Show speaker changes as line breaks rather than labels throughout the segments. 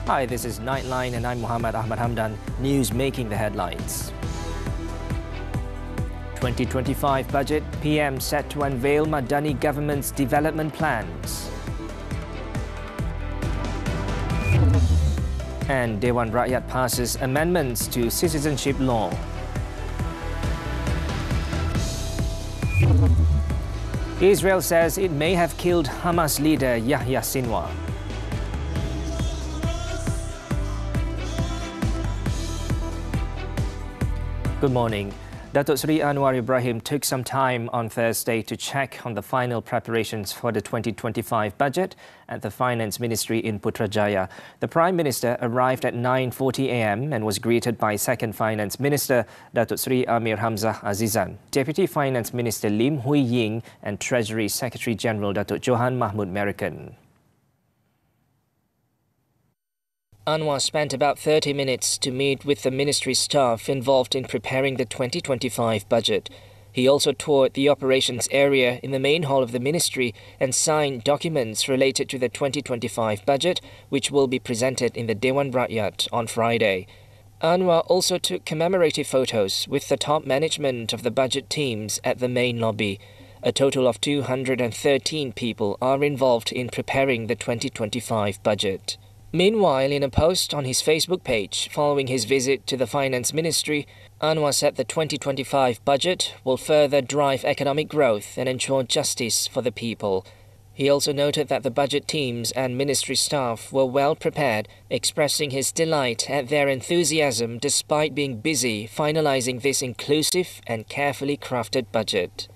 Hi, this is Nightline and I'm Muhammed Ahmad Hamdan, news making the headlines. 2025 budget, PM set to unveil Madani government's development plans. And Dewan Rakyat passes amendments to citizenship law. Israel says it may have killed Hamas leader Yahya Sinwar. Good morning. Datuk Seri Anwar Ibrahim took some time on Thursday to check on the final preparations for the 2025 budget at the Finance Ministry in Putrajaya. The Prime Minister arrived at 9:40 a.m. and was greeted by Second Finance Minister Datuk Seri Amir Hamzah Azizan, Deputy Finance Minister Lim Hui Ying and Treasury Secretary General Datuk Johan Mahmud Merican. Anwar spent about 30 minutes to meet with the ministry staff involved in preparing the 2025 budget. He also toured the operations area in the main hall of the ministry and signed documents related to the 2025 budget, which will be presented in the Dewan Rakyat on Friday. Anwar also took commemorative photos with the top management of the budget teams at the main lobby. A total of 213 people are involved in preparing the 2025 budget. Meanwhile, in a post on his Facebook page following his visit to the Finance Ministry, Anwar said the 2025 budget will further drive economic growth and ensure justice for the people. He also noted that the budget teams and ministry staff were well prepared, expressing his delight at their enthusiasm despite being busy finalising this inclusive and carefully crafted budget.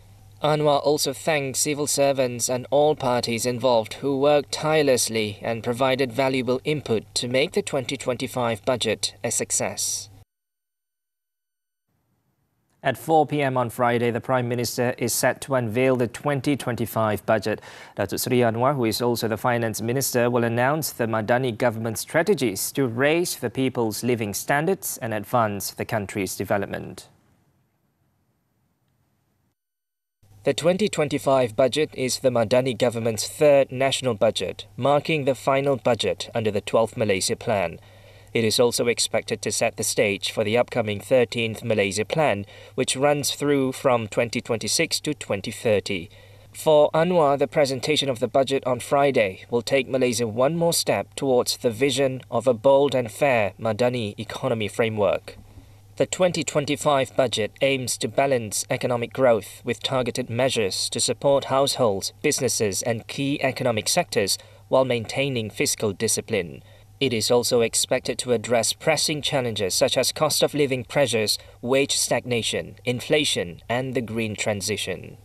Anwar also thanked civil servants and all parties involved who worked tirelessly and provided valuable input to make the 2025 budget a success. At 4 p.m. on Friday, the Prime Minister is set to unveil the 2025 budget. Datuk Seri Anwar, who is also the Finance Minister, will announce the Madani government's strategies to raise the people's living standards and advance the country's development. The 2025 budget is the Madani government's third national budget, marking the final budget under the 12th Malaysia Plan. It is also expected to set the stage for the upcoming 13th Malaysia Plan, which runs through from 2026 to 2030. For Anwar, the presentation of the budget on Friday will take Malaysia one more step towards the vision of a bold and fair Madani economy framework. The 2025 budget aims to balance economic growth with targeted measures to support households, businesses and key economic sectors while maintaining fiscal discipline. It is also expected to address pressing challenges such as cost of living pressures, wage stagnation, inflation and the green transition.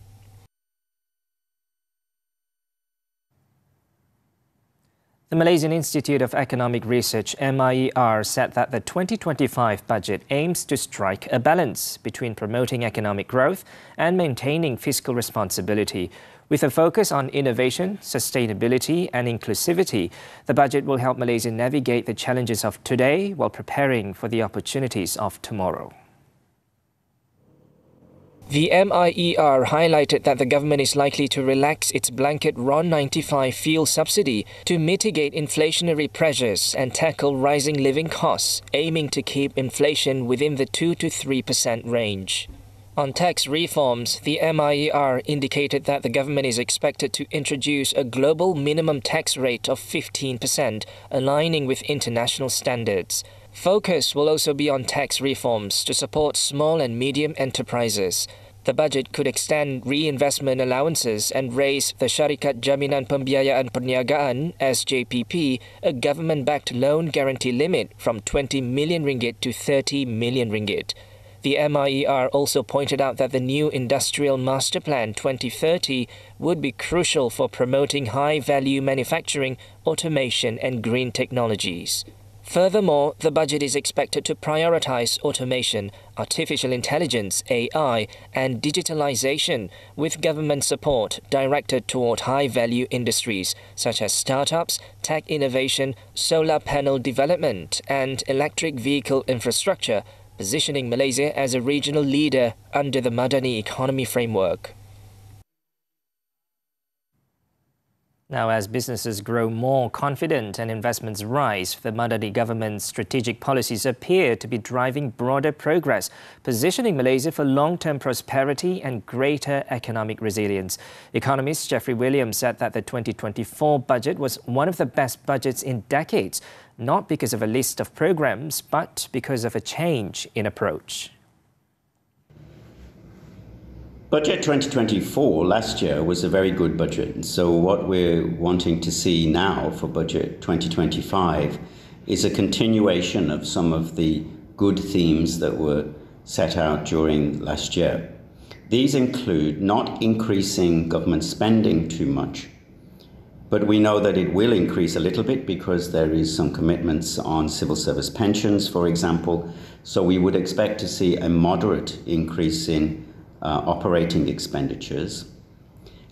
The Malaysian Institute of Economic Research, MIER, said that the 2025 budget aims to strike a balance between promoting economic growth and maintaining fiscal responsibility. With a focus on innovation, sustainability and inclusivity, the budget will help Malaysia navigate the challenges of today while preparing for the opportunities of tomorrow. The MIER highlighted that the government is likely to relax its blanket RON95 fuel subsidy to mitigate inflationary pressures and tackle rising living costs, aiming to keep inflation within the 2 to 3% range. On tax reforms, the MIER indicated that the government is expected to introduce a global minimum tax rate of 15%, aligning with international standards. Focus will also be on tax reforms to support small and medium enterprises. The budget could extend reinvestment allowances and raise the Syarikat Jaminan Pembiayaan Perniagaan (SJPP), a government-backed loan guarantee limit from RM20 million to RM30 million. The MIER also pointed out that the new Industrial Master Plan 2030 would be crucial for promoting high-value manufacturing, automation and green technologies. Furthermore, the budget is expected to prioritize automation, artificial intelligence, AI, and digitalization, with government support directed toward high-value industries such as startups, tech innovation, solar panel development, and electric vehicle infrastructure, positioning Malaysia as a regional leader under the Madani economy framework. Now, as businesses grow more confident and investments rise, the Madani government's strategic policies appear to be driving broader progress, positioning Malaysia for long-term prosperity and greater economic resilience. Economist Jeffrey Williams said that the 2024 budget was one of the best budgets in decades, not because of a list of programs, but because of a change in approach.
Budget 2024 last year was a very good budget. So what we're wanting to see now for budget 2025 is a continuation of some of the good themes that were set out during last year. These include not increasing government spending too much, but we know that it will increase a little bit because there is some commitments on civil service pensions, for example. So we would expect to see a moderate increase in operating expenditures.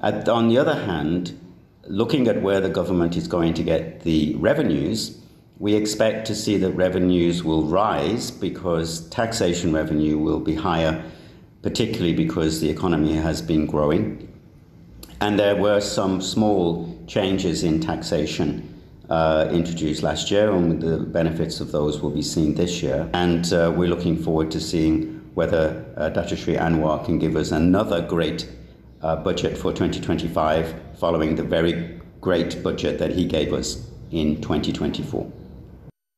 On the other hand, looking at where the government is going to get the revenues, we expect to see that revenues will rise because taxation revenue will be higher, particularly because the economy has been growing. And there were some small changes in taxation introduced last year, and the benefits of those will be seen this year. And we're looking forward to seeing whether Dr. Sri Anwar can give us another great budget for 2025 following the very great budget that he gave us in 2024.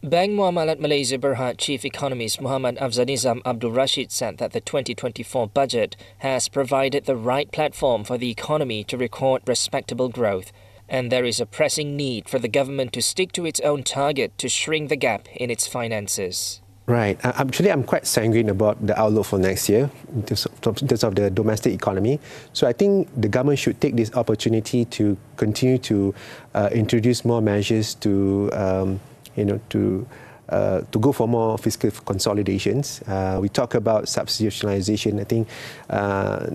Bank Muamalat Malaysia Berhad Chief Economist Muhammad Afzanizam Abdul Rashid said that the 2024 budget has provided the right platform for the economy to record respectable growth, and there is a pressing need for the government to stick to its own target to shrink the gap in its finances.
Right. Actually, I'm quite sanguine about the outlook for next year in terms of the domestic economy. So I think the government should take this opportunity to continue to introduce more measures to go for more fiscal consolidations. We talk about substitutionalization. I think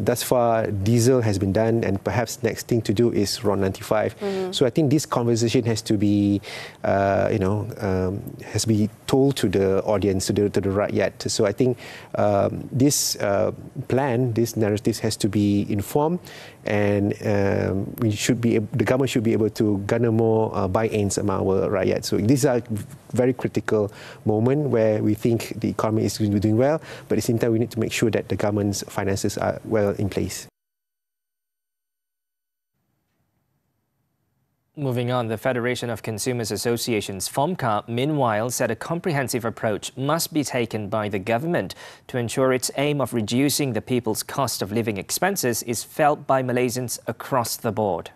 thus far diesel has been done, and perhaps next thing to do is RON 95. So I think this conversation has to be, has to be told to the audience, to the rakyat. So I think this plan, this narrative has to be informed, and the government should be able to garner more buy-ins among our rakyat. So these are very critical moment where we think the economy is doing well, but at the same time we need to make sure that the government's finances are well in place.
Moving on, the Federation of Consumers Associations, FOMCA, meanwhile said a comprehensive approach must be taken by the government to ensure its aim of reducing the people's cost of living expenses is felt by Malaysians across the board.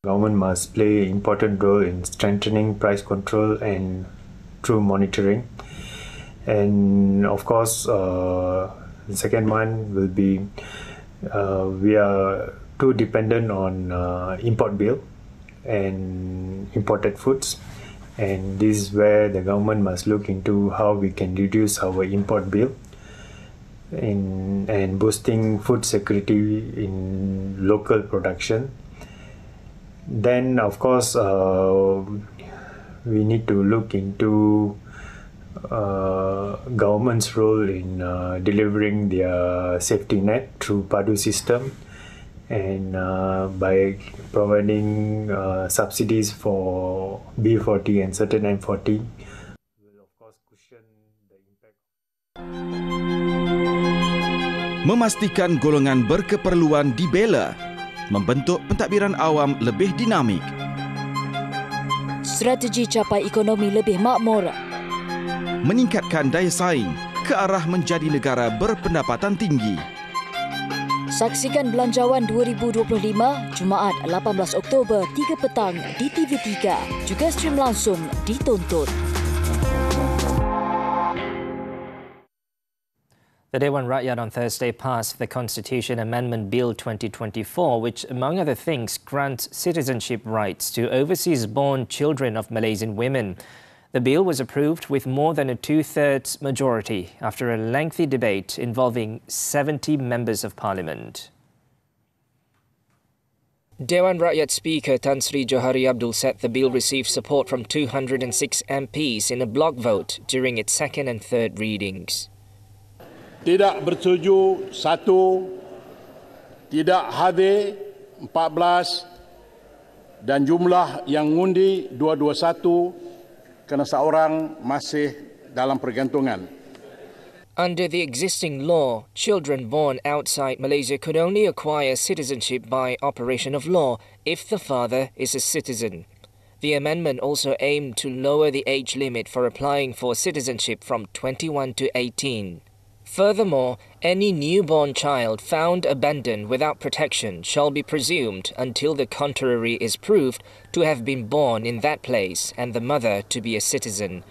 Government must play an important role in strengthening price control and through monitoring. And of course, the second one will be we are too dependent on import bill and imported foods. And this is where the government must look into how we can reduce our import bill and boosting food security in local production. Then, of course, we need to look into government's role in delivering their safety net through PADU system and by providing subsidies for B40 and certain M40 will, of course, cushion the impact.
Memastikan golongan berkeperluan dibela, membentuk pentadbiran awam lebih dinamik.
Strategi capai ekonomi lebih makmur.
Meningkatkan daya saing ke arah menjadi negara berpendapatan tinggi.
Saksikan Belanjawan 2025 Jumaat 18 Oktober 3 petang di TV3. Juga stream langsung di Tonton.
The Dewan Rakyat on Thursday passed the Constitution Amendment Bill 2024, which, among other things, grants citizenship rights to overseas-born children of Malaysian women. The bill was approved with more than a two-thirds majority after a lengthy debate involving 70 members of parliament. Dewan Rakyat Speaker Tan Sri Johari Abdul said the bill received support from 206 MPs in a block vote during its second and third readings.
Tidak bersetuju 1, tidak hadir 14 dan jumlah yang ngundi 221 kerana seorang masih dalam pergantungan.
Under the existing law, children born outside Malaysia could only acquire citizenship by operation of law if the father is a citizen. The amendment also aimed to lower the age limit for applying for citizenship from 21 to 18. Furthermore, any newborn child found abandoned without protection shall be presumed until the contrary is proved to have been born in that place and the mother to be a citizen.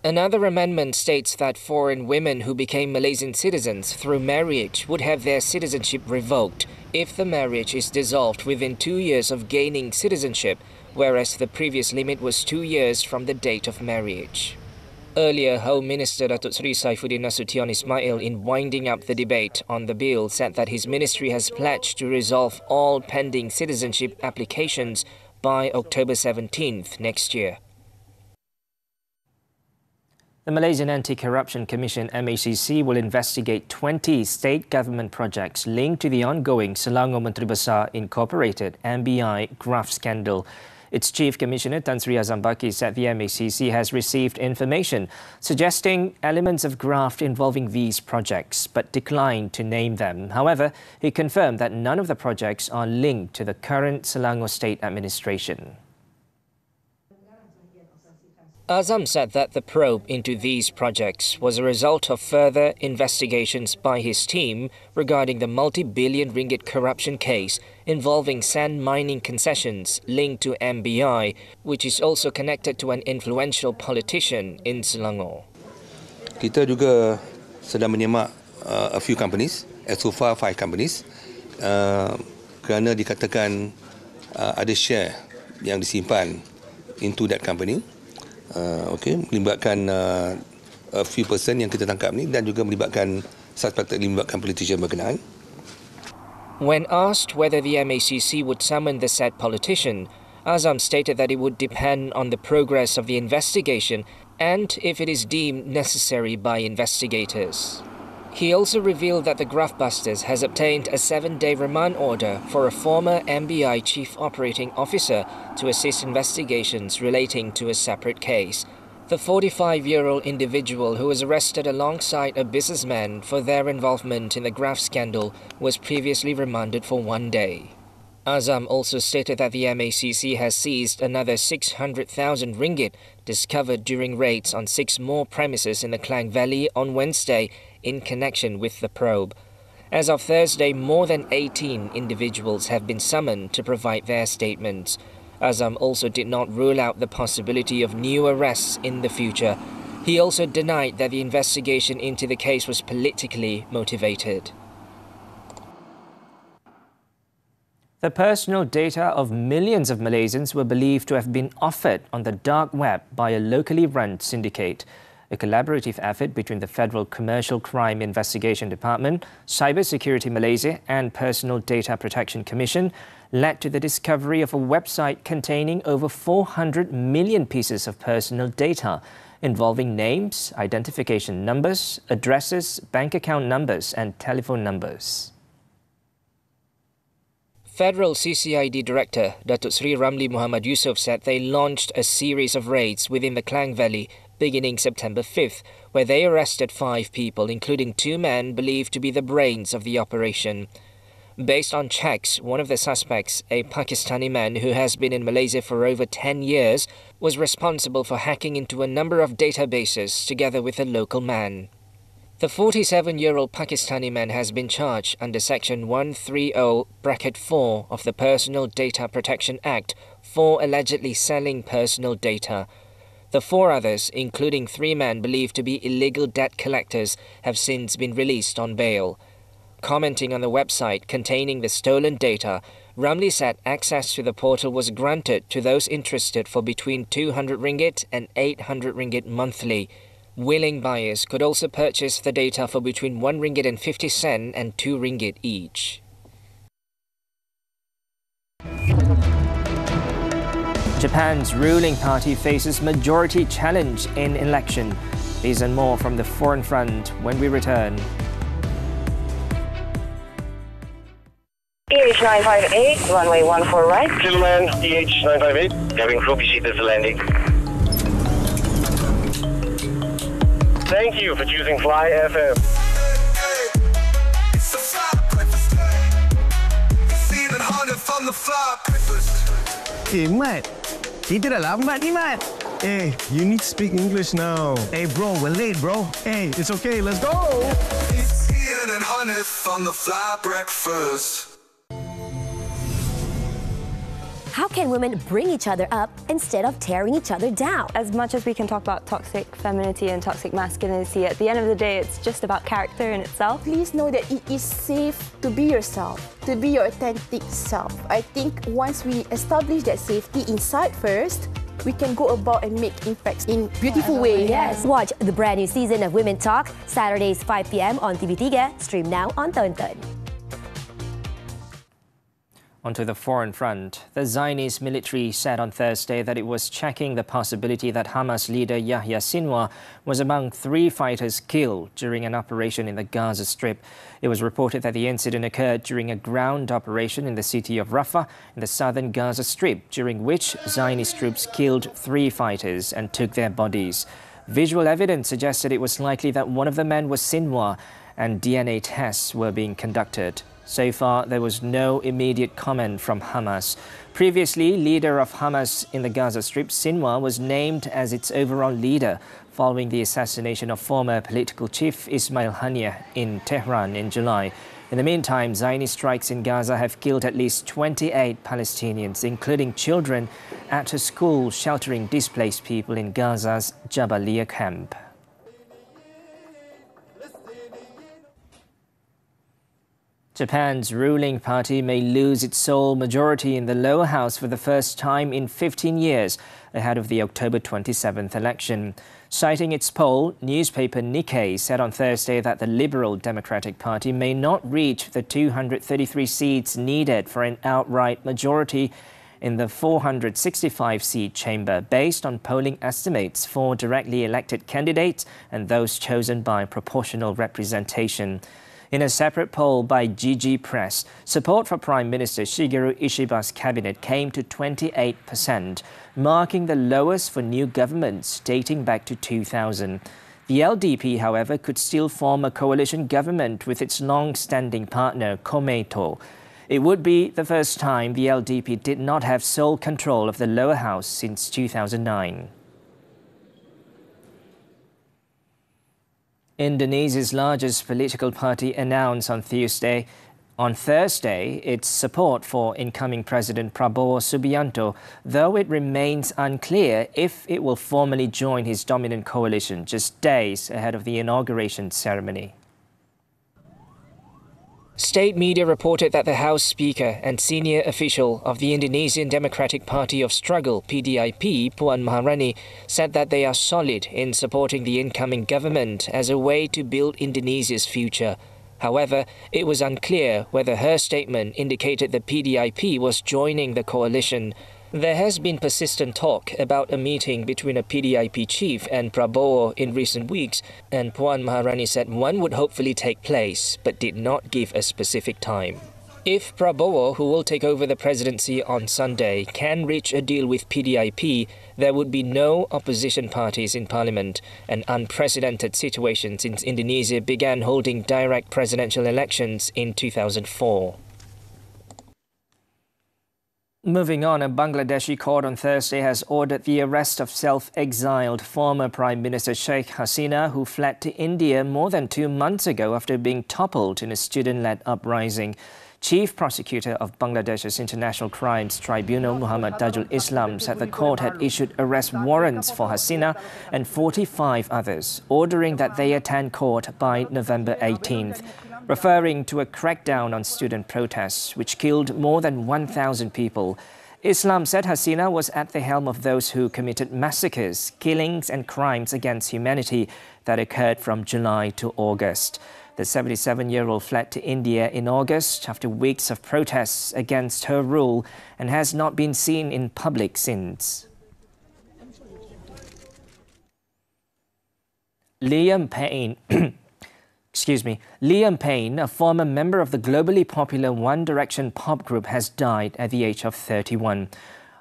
Another amendment states that foreign women who became Malaysian citizens through marriage would have their citizenship revoked if the marriage is dissolved within 2 years of gaining citizenship, whereas the previous limit was 2 years from the date of marriage. Earlier, Home Minister Datuk Seri Saifuddin Nasution Ismail, in winding up the debate on the bill, said that his ministry has pledged to resolve all pending citizenship applications by October 17th next year. The Malaysian Anti-Corruption Commission MACC will investigate 20 state government projects linked to the ongoing Selangor Menteri Besar Incorporated MBI graft scandal. Its Chief Commissioner Tan Sri Azam Baki said the MACC has received information suggesting elements of graft involving these projects, but declined to name them. However, he confirmed that none of the projects are linked to the current Selangor State administration. Azam said that the probe into these projects was a result of further investigations by his team regarding the multi-billion ringgit corruption case involving sand mining concessions linked to MBI, which is also connected to an influential politician in Selangor.
Kita juga sedang menyemak a few companies, so far 5 companies, kerana dikatakan ada share yang disimpan into that company. Melibatkan a few person yang kita tangkap ni dan juga melibatkan melibatkan politician berkenaan.
When asked whether the MACC would summon the said politician, Azam stated that it would depend on the progress of the investigation and if it is deemed necessary by investigators. He also revealed that the graftbusters has obtained a 7-day remand order for a former MBI chief operating officer to assist investigations relating to a separate case. The 45-year-old individual who was arrested alongside a businessman for their involvement in the graft scandal was previously remanded for 1 day. Azam also stated that the MACC has seized another 600,000 ringgit discovered during raids on 6 more premises in the Klang Valley on Wednesday in connection with the probe. As of Thursday, more than 18 individuals have been summoned to provide their statements. Azam also did not rule out the possibility of new arrests in the future. He also denied that the investigation into the case was politically motivated. The personal data of millions of Malaysians were believed to have been offered on the dark web by a locally run syndicate. A collaborative effort between the Federal Commercial Crime Investigation Department, Cybersecurity Malaysia and Personal Data Protection Commission led to the discovery of a website containing over 400 million pieces of personal data involving names, identification numbers, addresses, bank account numbers and telephone numbers. Federal CCID Director Datuk Seri Ramli Muhammad Yusof said they launched a series of raids within the Klang Valley beginning September 5th, where they arrested 5 people, including 2 men believed to be the brains of the operation. Based on checks, one of the suspects, a Pakistani man who has been in Malaysia for over 10 years, was responsible for hacking into a number of databases together with a local man. The 47-year-old Pakistani man has been charged under Section 130(4) of the Personal Data Protection Act for allegedly selling personal data. The 4 others, including 3 men believed to be illegal debt collectors, have since been released on bail. Commenting on the website containing the stolen data, Ramli said access to the portal was granted to those interested for between 200 ringgit and 800 ringgit monthly. Willing buyers could also purchase the data for between 1 ringgit and 50 cent and 2 ringgit each. Japan's ruling party faces majority challenge in election. These and more from the Foreign Front when we return.
DH958, runway 14 right.
Gentlemen, DH958. Cabin crew, proceed to the landing. Thank you for choosing Fly FM.
Hey, Mat. Kita dah lambat ni, Mat. Hey, you need to speak English now. Hey, bro, we're late, bro. Hey, it's okay, let's go.
It's Ian and Hanif on the Fly Breakfast.
How can women bring each other up instead of tearing each other down?
As much as we can talk about toxic femininity and toxic masculinity, at the end of the day, it's just about character in itself.
Please know that it is safe to be yourself, to be your authentic self. I think once we establish that safety inside first, we can go about and make impacts in beautiful ways.
Yes. Watch the brand new season of Women Talk, Saturdays 5 p.m. on TV3, stream now on Tonton.
Onto the foreign front, the Zionist military said on Thursday that it was checking the possibility that Hamas leader Yahya Sinwar was among 3 fighters killed during an operation in the Gaza Strip. It was reported that the incident occurred during a ground operation in the city of Rafah in the southern Gaza Strip, during which Zionist troops killed 3 fighters and took their bodies. Visual evidence suggested it was likely that one of the men was Sinwar, and DNA tests were being conducted. So far, there was no immediate comment from Hamas. Previously, leader of Hamas in the Gaza Strip, Sinwar, was named as its overall leader following the assassination of former political chief Ismail Haniyeh in Tehran in July. In the meantime, Zionist strikes in Gaza have killed at least 28 Palestinians, including children, at a school sheltering displaced people in Gaza's Jabalia camp. Japan's ruling party may lose its sole majority in the lower house for the first time in 15 years ahead of the October 27th election. Citing its poll, newspaper Nikkei said on Thursday that the Liberal Democratic Party may not reach the 233 seats needed for an outright majority in the 465-seat chamber, based on polling estimates for directly elected candidates and those chosen by proportional representation. In a separate poll by GG Press, support for Prime Minister Shigeru Ishiba's cabinet came to 28%, marking the lowest for new governments dating back to 2000. The LDP, however, could still form a coalition government with its long-standing partner, Komeito. It would be the first time the LDP did not have sole control of the lower house since 2009. Indonesia's largest political party announced on Thursday its support for incoming President Prabowo Subianto, though it remains unclear if it will formally join his dominant coalition just days ahead of the inauguration ceremony. State media reported that the House Speaker and senior official of the Indonesian Democratic Party of Struggle, PDIP, Puan Maharani, said that they are solid in supporting the incoming government as a way to build Indonesia's future. However, it was unclear whether her statement indicated the PDIP was joining the coalition. There has been persistent talk about a meeting between a PDIP chief and Prabowo in recent weeks, and Puan Maharani said one would hopefully take place, but did not give a specific time. If Prabowo, who will take over the presidency on Sunday, can reach a deal with PDIP, there would be no opposition parties in parliament, an unprecedented situation since Indonesia began holding direct presidential elections in 2004. Moving on, a Bangladeshi court on Thursday has ordered the arrest of self-exiled former Prime Minister Sheikh Hasina, who fled to India more than 2 months ago after being toppled in a student-led uprising. Chief Prosecutor of Bangladesh's International Crimes Tribunal, Muhammed Islam, said the court had issued arrest warrants for Hasina and 45 others, ordering that they attend court by November 18th. Referring to a crackdown on student protests, which killed more than 1,000 people, Islam said Hasina was at the helm of those who committed massacres, killings and crimes against humanity that occurred from July to August. The 77-year-old fled to India in August after weeks of protests against her rule and has not been seen in public since. Liam Payne, a former member of the globally popular One Direction pop group, has died at the age of 31.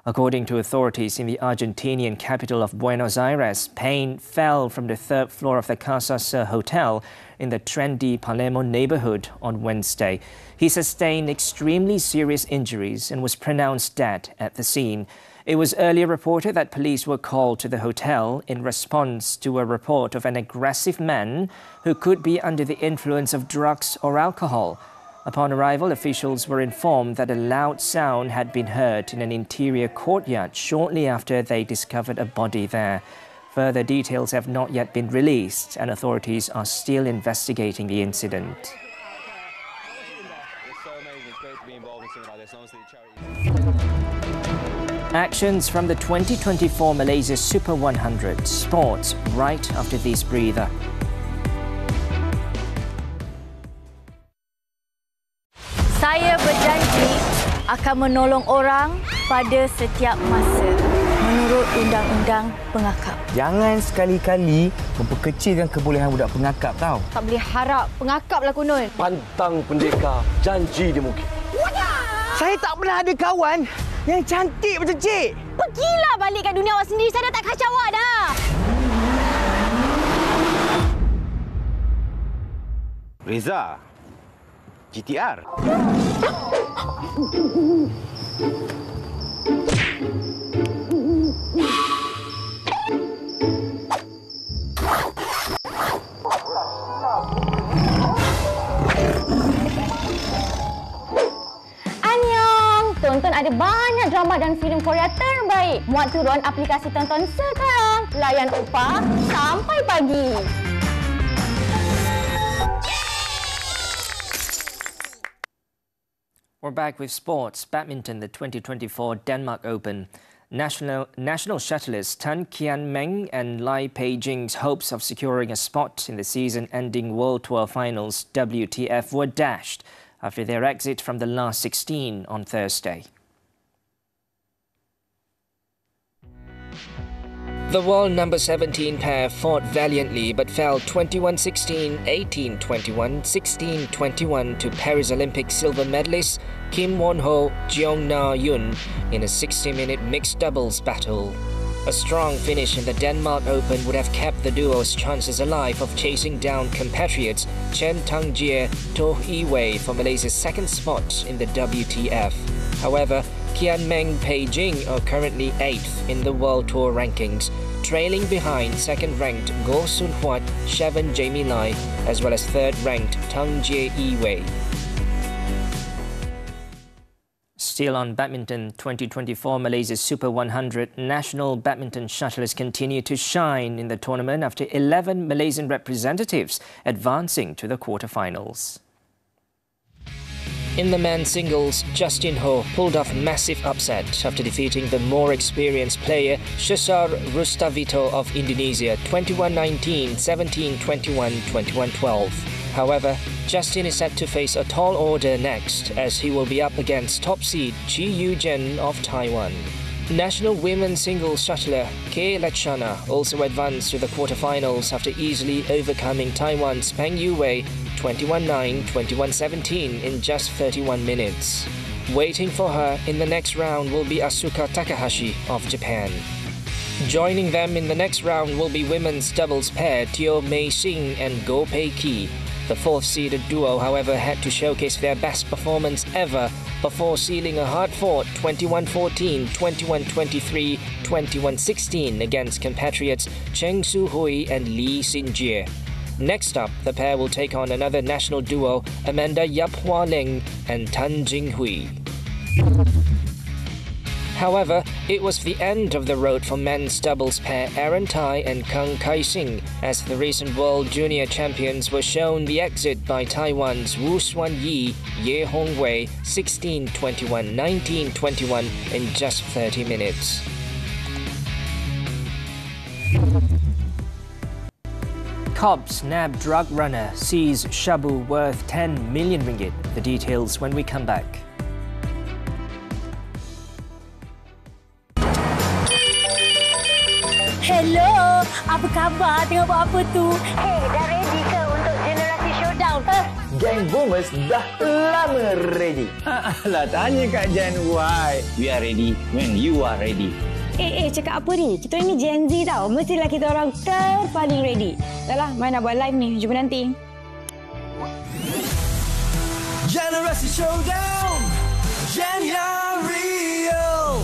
According to authorities in the Argentinian capital of Buenos Aires, Payne fell from the third floor of the Casa Sur Hotel in the trendy Palermo neighborhood on Wednesday. He sustained extremely serious injuries and was pronounced dead at the scene. It was earlier reported that police were called to the hotel in response to a report of an aggressive man who could be under the influence of drugs or alcohol. Upon arrival, officials were informed that a loud sound had been heard in an interior courtyard shortly after they discovered a body there. Further details have not yet been released, and authorities are still investigating the incident. Actions from the 2024 Malaysia Super 100 Sports right after this breather.
Saya berjanji akan menolong orang pada setiap masa menurut undang-undang pengakap.
Jangan sekali-kali memperkecilkan kebolehan budak pengakap tau.
Tak boleh harap pengakaplah kunun.
Pantang pendekar, janji dia mungkin.
Saya tak pernah ada kawan yang cantik macam Cik.
Pergilah balik kat dunia awak sendiri. Saya dah tak kacau awak dah.
Reza, GTR.
Tonton ada banyak drama dan filem Korea terbaik. Muat turun aplikasi tonton sekarang. Layan upah sampai pagi.
We're back with sports. Badminton, the 2024 Denmark Open. National shuttlers Tan Kian Meng and Lai Peijing's hopes of securing a spot in the season-ending World Tour Finals (WTF) were dashed after their exit from the last 16 on Thursday. The world number 17 pair fought valiantly but fell 21-16, 18-21, 16-21 to Paris Olympic silver medalists Kim Won-ho, Jeong Na-yoon in a 60-minute mixed doubles battle. A strong finish in the Denmark Open would have kept the duo's chances alive of chasing down compatriots Chen Tangjie, To Yi-wei for Malaysia's second spot in the WTF. However, Kian Meng Peijing are currently 8th in the World Tour rankings, trailing behind second-ranked Goh Sun Huat, Shevan Jamie Lai, as well as third-ranked Tangjie Yi-wei. Still on badminton, 2024 Malaysia Super 100 national badminton shuttlers continue to shine in the tournament after 11 Malaysian representatives advancing to the quarterfinals. In the men's singles, Justin Ho pulled off massive upset after defeating the more experienced player Cesar Rustavito of Indonesia 21-19, 17-21, 21-12. However, Justin is set to face a tall order next as he will be up against top seed Chi Yu-jen of Taiwan. National women's singles shuttler Kei Lechana also advanced to the quarterfinals after easily overcoming Taiwan's Peng Yu-wei 21-9, 21-17 in just 31 minutes. Waiting for her in the next round will be Asuka Takahashi of Japan. Joining them in the next round will be women's doubles pair Teo Mei Sing and Go Pei Ki. The fourth-seeded duo, however, had to showcase their best performance ever before sealing a hard-fought 21-14, 21-23, 21-16 against compatriots Cheng Su-hui and Lee Xin-jie. Next up, the pair will take on another national duo, Amanda Yap Hua Ling and Tan Jing-hui. However, it was the end of the road for men's doubles pair Aaron Tai and Kang Kai-sing, as the recent World Junior Champions were shown the exit by Taiwan's Wu Xuan-yi, Ye Hongwei 16-21, 19-21 in just 30 minutes. Cops nab drug runner, seize shabu worth 10 million ringgit. The details when we come back.
Hello, apa khabar? Tengok buat apa tu?
Hey, dah ready ke untuk generasi show
Geng Boomers dah lama ready.
Alah, tanya Kak Jen why. We are ready when you are ready.
Cakap apa ni? Kita ni Gen Z tau. Mestilah kita orang terpaling ready. Dahlah, main nak buat live ni. Jumpa nanti.
Generasi Showdown, Gen yang real.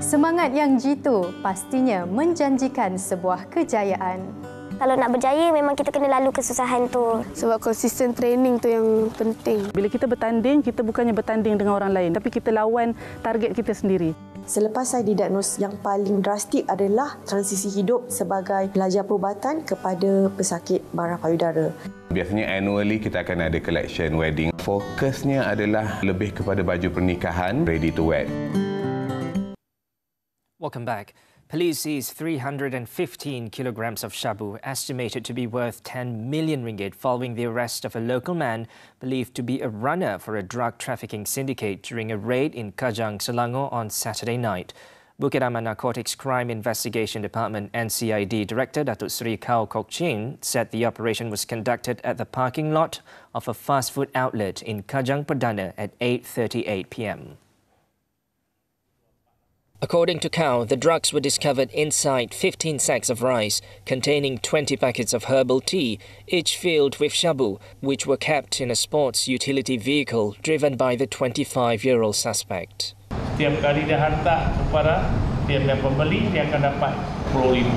Semangat yang jitu pastinya menjanjikan sebuah kejayaan.
Kalau nak berjaya, memang kita kena lalu kesusahan tu.
Sebab konsisten training tu yang penting.
Bila kita bertanding, kita bukannya bertanding dengan orang lain, tapi kita lawan target kita sendiri.
Selepas saya didiagnos, yang paling drastik adalah transisi hidup sebagai pelajar perubatan kepada pesakit barang payudara.
Biasanya annually kita akan ada collection wedding. Fokusnya adalah lebih kepada baju pernikahan ready to wear.
Welcome back. Police seized 315 kilograms of shabu, estimated to be worth 10 million ringgit, following the arrest of a local man believed to be a runner for a drug trafficking syndicate during a raid in Kajang, Selangor on Saturday night. Bukit Aman Narcotics Crime Investigation Department NCID Director Datuk Seri Kau Kok Chin said the operation was conducted at the parking lot of a fast food outlet in Kajang Perdana at 8:38 p.m. According to Kau, the drugs were discovered inside 15 sacks of rice containing 20 packets of herbal tea, each filled with shabu, which were kept in a sports utility vehicle driven by the 25-year-old suspect.
Setiap kali dia hantar kepada tiap-tiap pembeli, dia akan dapat 10,000.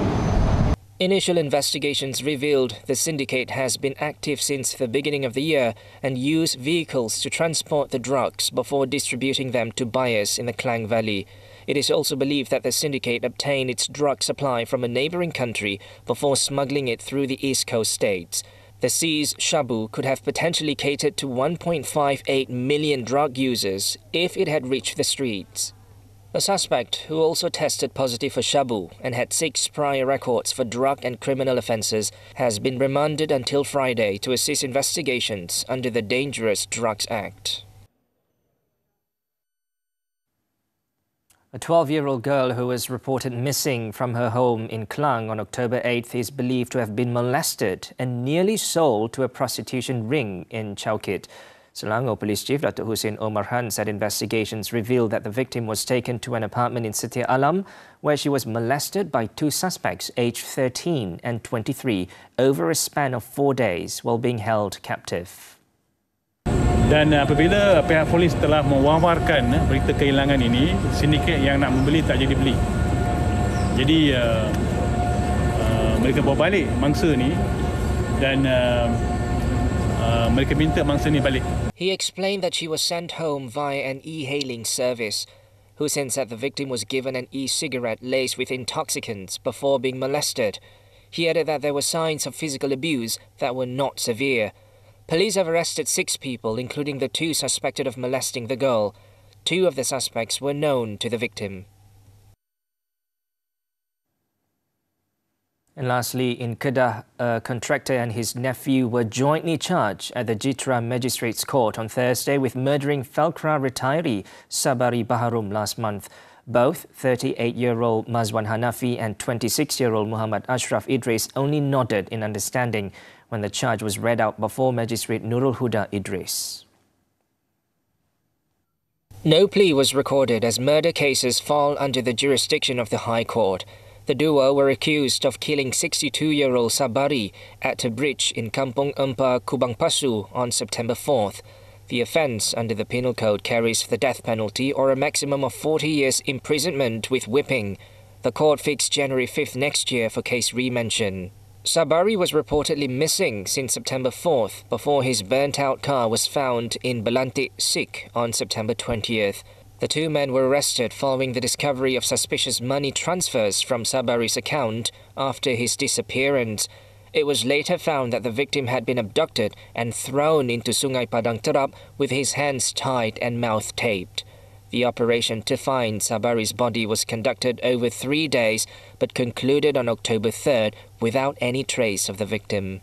Initial investigations revealed the syndicate has been active since the beginning of the year and used vehicles to transport the drugs before distributing them to buyers in the Klang Valley. It is also believed that the syndicate obtained its drug supply from a neighbouring country before smuggling it through the East Coast states. The seized shabu could have potentially catered to 1.58 million drug users if it had reached the streets. A suspect who also tested positive for shabu and had 6 prior records for drug and criminal offences has been remanded until Friday to assist investigations under the Dangerous Drugs Act. A 12-year-old girl who was reported missing from her home in Klang on October 8th is believed to have been molested and nearly sold to a prostitution ring in Chowkit. Selangor Police Chief Datuk Hussein Omar Han said investigations revealed that the victim was taken to an apartment in Setia Alam where she was molested by 2 suspects aged 13 and 23 over a span of 4 days while being held captive.
Dan apabila pihak polis telah mewawarkan berita kehilangan ini, sindiket yang nak membeli tak jadi beli. Jadi mereka bawa balik mangsa ni dan mereka minta mangsa ni balik.
He explained that she was sent home via an e-hailing service. Hussein said the victim was given an e-cigarette laced with intoxicants before being molested. He added that there were signs of physical abuse that were not severe. Police have arrested 6 people, including the 2 suspected of molesting the girl. 2 of the suspects were known to the victim. And lastly, in Kedah, a contractor and his nephew were jointly charged at the Jitra Magistrates Court on Thursday with murdering Felkra retiree Sabari Baharum last month. Both 38-year-old Mazwan Hanafi and 26-year-old Muhammad Ashraf Idris only nodded in understanding when the charge was read out before Magistrate Nurul Huda Idris. No plea was recorded as murder cases fall under the jurisdiction of the High Court. The duo were accused of killing 62-year-old Sabari at a bridge in Kampung Empa, Kubang Pasu on September 4th. The offence under the Penal Code carries the death penalty or a maximum of 40 years imprisonment with whipping. The court fixed January 5th next year for case remention. Sabari was reportedly missing since September 4th before his burnt-out car was found in Belantik, Sik on September 20th. The 2 men were arrested following the discovery of suspicious money transfers from Sabari's account after his disappearance. It was later found that the victim had been abducted and thrown into Sungai Padang Terap with his hands tied and mouth taped. The operation to find Sabari's body was conducted over 3 days but concluded on October 3rd without any trace of the victim.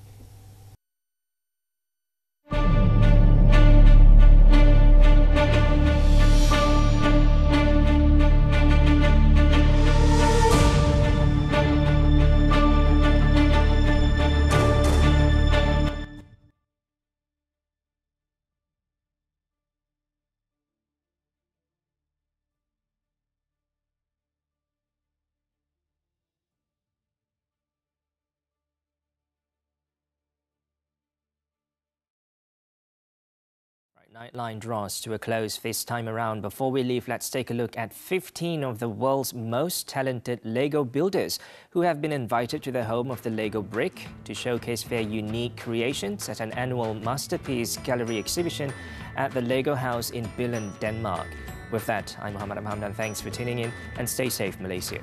Nightline draws to a close this time around. Before we leave, let's take a look at 15 of the world's most talented Lego builders who have been invited to the home of the Lego brick to showcase their unique creations at an annual Masterpiece Gallery exhibition at the Lego House in Buletin, Denmark. With that, I'm Muhammed and Hamdan. Thanks for tuning in and stay safe, Malaysia.